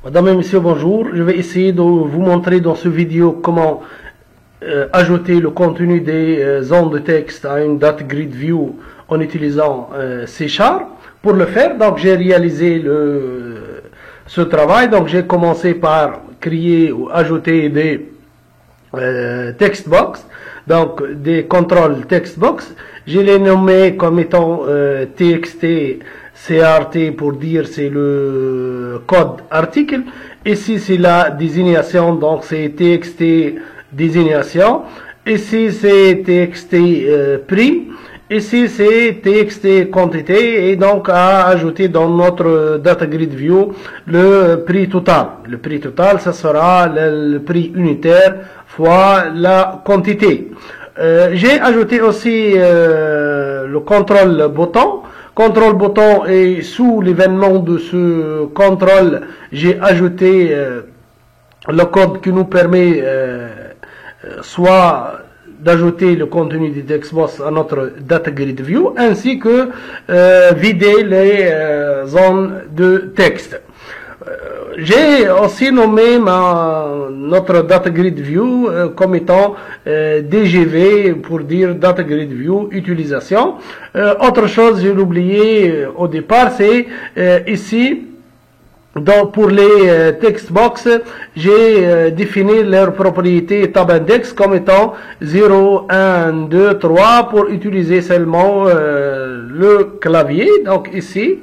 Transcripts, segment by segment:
Madame et Monsieur, bonjour. Je vais essayer de vous montrer dans cette vidéo comment ajouter le contenu des zones de texte à une data grid view en utilisant C#. Pour le faire, donc j'ai réalisé ce travail. Donc j'ai commencé par créer ou ajouter des text box, donc des contrôles text box. Je les nommé comme étant TXT, CRT pour dire c'est le code article. Ici c'est la désignation, donc c'est TXT désignation. Ici c'est TXT prix. Ici c'est TXT quantité et donc à ajouter dans notre data grid view le prix total. Le prix total, ça sera le prix unitaire fois la quantité. J'ai ajouté aussi le contrôle bouton. Contrôle bouton et sous l'événement de ce contrôle, j'ai ajouté le code qui nous permet soit d'ajouter le contenu du textbox à notre data grid view ainsi que vider les zones de texte. J'ai aussi nommé notre data grid view comme étant DGV pour dire data grid view utilisation. Autre chose, j'ai oublié au départ, c'est ici. Donc pour les text box, j'ai défini leur propriété tab index comme étant 0, 1, 2, 3 pour utiliser seulement le clavier. Donc ici,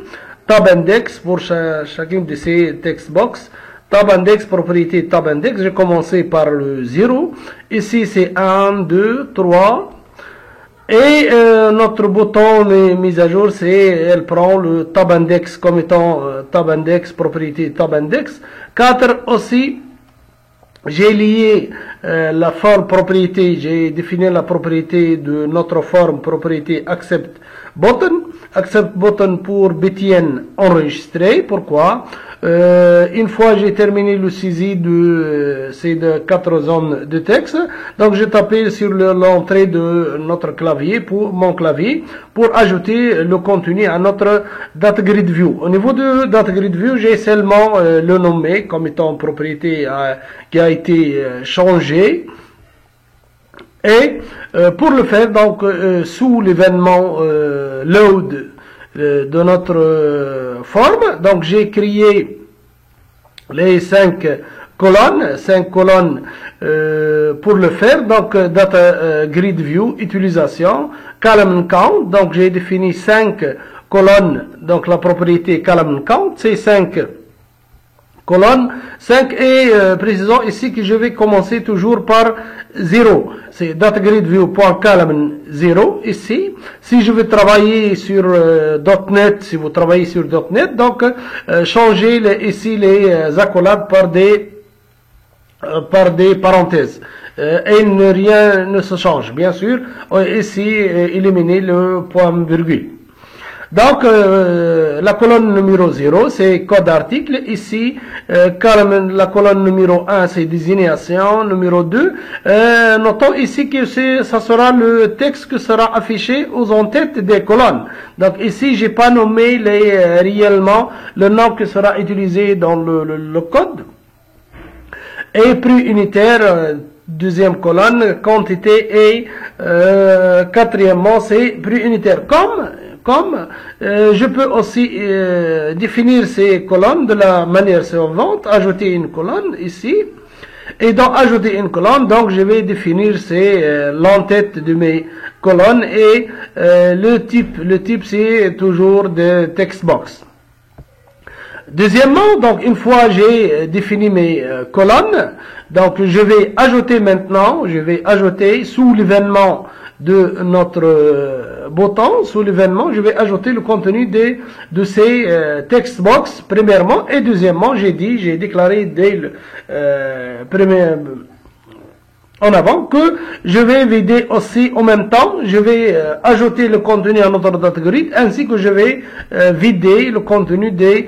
tab index pour chacune de ces text box. Tab index, propriété tab index, j'ai commencé par le 0. Ici c'est 1, 2, 3. Et notre bouton mise à jour, elle prend le tab index comme étant tab index, propriété tab index. 4 aussi, j'ai lié la forme propriété, j'ai défini la propriété de notre forme propriété accept button. Accept button pour BTN enregistré. Pourquoi? Une fois j'ai terminé le saisie de ces 4 zones de texte, donc j'ai tapé sur l'entrée de notre clavier, pour mon clavier, pour ajouter le contenu à notre data grid view. Au niveau de data grid view, j'ai seulement le nommé comme étant propriété qui a été changé. Et pour le faire, donc sous l'événement load de notre forme, donc j'ai créé les 5 colonnes pour le faire. Donc data grid view utilisation column count, donc j'ai défini 5 colonnes, donc la propriété column count, c'est 5 colonne 5 et précisons ici que je vais commencer toujours par 0. C'est data grid view.column 0 ici. Si je veux travailler sur .NET, si vous travaillez sur .NET, donc changez ici les accolades par des parenthèses. Et rien ne se change, bien sûr. Ici, éliminer le point virgule. Donc, la colonne numéro 0, c'est code article. Ici, la colonne numéro 1, c'est désignation. Numéro 2, notons ici que ça sera le texte qui sera affiché aux en-têtes des colonnes. Donc, ici, j'ai pas nommé réellement le nom qui sera utilisé dans le code. Et prix unitaire, deuxième colonne, quantité et quatrièmement, c'est prix unitaire. Comme je peux aussi définir ces colonnes de la manière suivante, ajouter une colonne ici, et dans ajouter une colonne, donc je vais définir l'entête de mes colonnes et le type c'est toujours de text box. Deuxièmement, donc une fois j'ai défini mes colonnes, donc je vais ajouter maintenant, sous l'événement de notre bouton, sous l'événement, je vais ajouter le contenu de ces text box, premièrement, et deuxièmement, j'ai déclaré dès le en avant que je vais vider aussi en même temps, je vais ajouter le contenu à notre data grid, ainsi que je vais vider le contenu des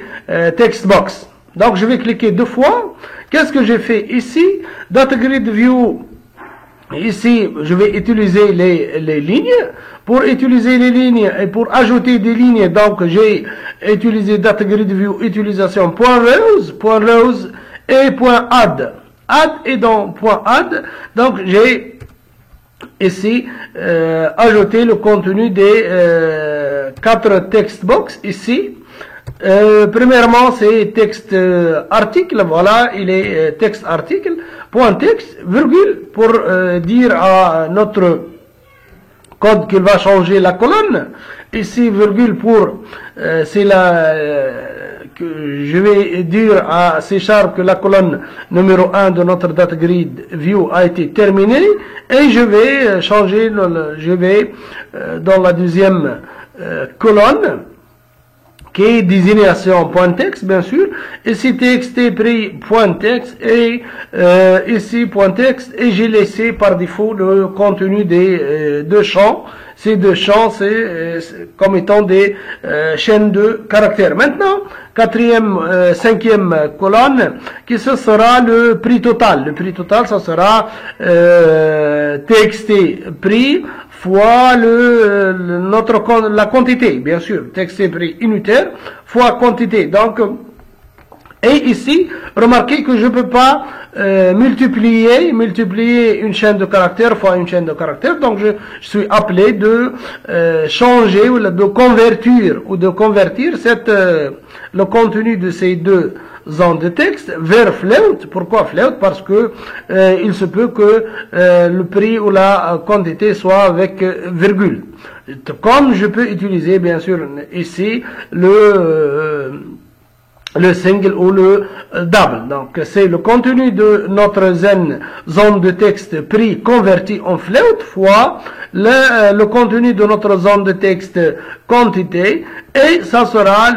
text box. Donc je vais cliquer 2 fois. Qu'est-ce que j'ai fait ici? Data grid view Ici, je vais utiliser les lignes. Pour utiliser les lignes et pour ajouter des lignes, donc j'ai utilisé DataGridView utilisation .rows et .add. Add est dans .add. Donc j'ai ici ajouté le contenu des 4 text box ici. Premièrement, c'est texte article, voilà, il est texte article, point texte, virgule, pour dire à notre code qu'il va changer la colonne. Ici, virgule pour, c'est la, que je vais dire à C# que la colonne numéro 1 de notre DataGridView a été terminée, et je vais changer, je vais dans la deuxième colonne, qui est désignation .text, bien sûr, ici TXT pris .text, et ici .text, et j'ai laissé par défaut le contenu des deux champs. Ces deux champs, c'est comme étant des chaînes de caractères. Maintenant, cinquième colonne, qui ce sera le prix total. Le prix total, ça sera TXT prix fois la quantité, bien sûr, TXT prix unitaire fois quantité. Donc, et ici, remarquez que je ne peux pas multiplier une chaîne de caractères fois une chaîne de caractères. Donc, je suis appelé de changer ou de convertir le contenu de ces deux zones de texte vers float. Pourquoi float? Parce que il se peut que le prix ou la quantité soit avec virgule. Comme je peux utiliser, bien sûr, ici, le single ou le double. Donc, c'est le contenu de notre zone de texte prix converti en float fois le contenu de notre zone de texte quantité, et ça sera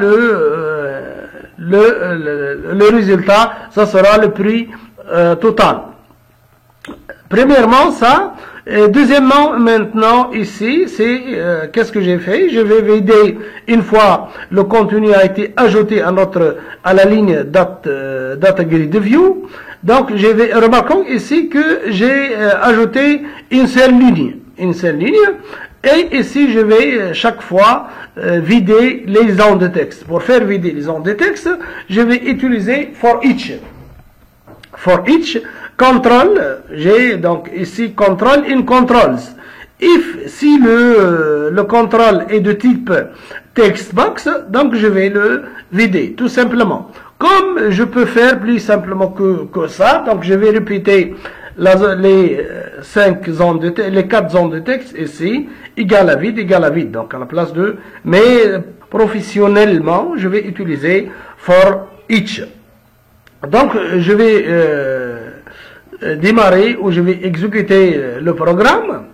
le résultat, ça sera le prix total. Premièrement, ça. Et deuxièmement, maintenant, ici, c'est qu'est-ce que j'ai fait? Je vais vider une fois le contenu a été ajouté à la ligne DataGridView. Donc, remarquons ici que j'ai ajouté une seule ligne. Et ici, je vais chaque fois vider les zones de texte. Pour faire vider les zones de texte, je vais utiliser for each. For each, control, j'ai donc ici control in controls. Si le control est de type text box, donc je vais le vider, tout simplement. Comme je peux faire plus simplement que ça, donc je vais répéter les 4 zones de texte ici, égale à vide, donc à la place de, mais professionnellement, je vais utiliser for each. Donc, je vais démarrer ou je vais exécuter le programme.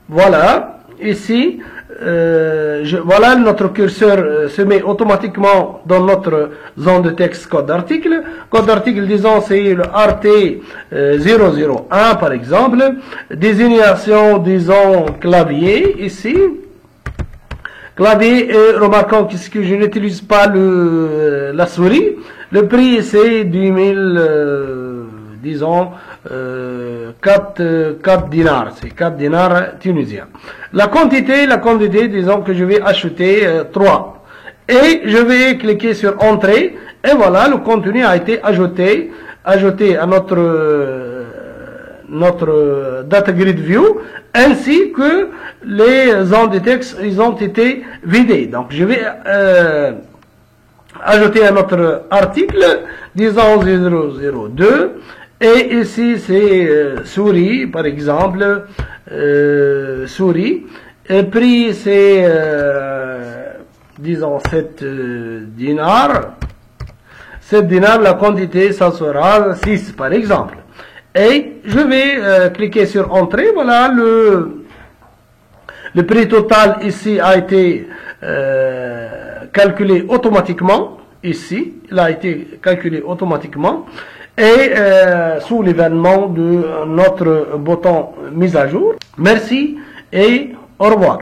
Voilà, ici, voilà, notre curseur se met automatiquement dans notre zone de texte code d'article. Code d'article, disons, c'est le RT001 par exemple. Désignation, disons, clavier, ici. Clavier, et remarquons que je n'utilise pas la souris. Le prix, c'est 2000, disons, 4 dinars. C'est 4 dinars tunisiens. La quantité, disons que je vais acheter 3. Et je vais cliquer sur Entrée. Et voilà, le contenu a été ajouté à notre DataGridView, ainsi que les zones de texte, ils ont été vidées. Donc, je vais ajouter un autre article, disons 002, et ici c'est souris, par exemple, souris, et prix c'est, disons 7 dinars, 7 dinars, la quantité ça sera 6 par exemple. Et je vais cliquer sur Entrée, voilà, le prix total ici a été calculé automatiquement, ici, il a été calculé automatiquement, et sous l'événement de notre bouton mise à jour. Merci et au revoir.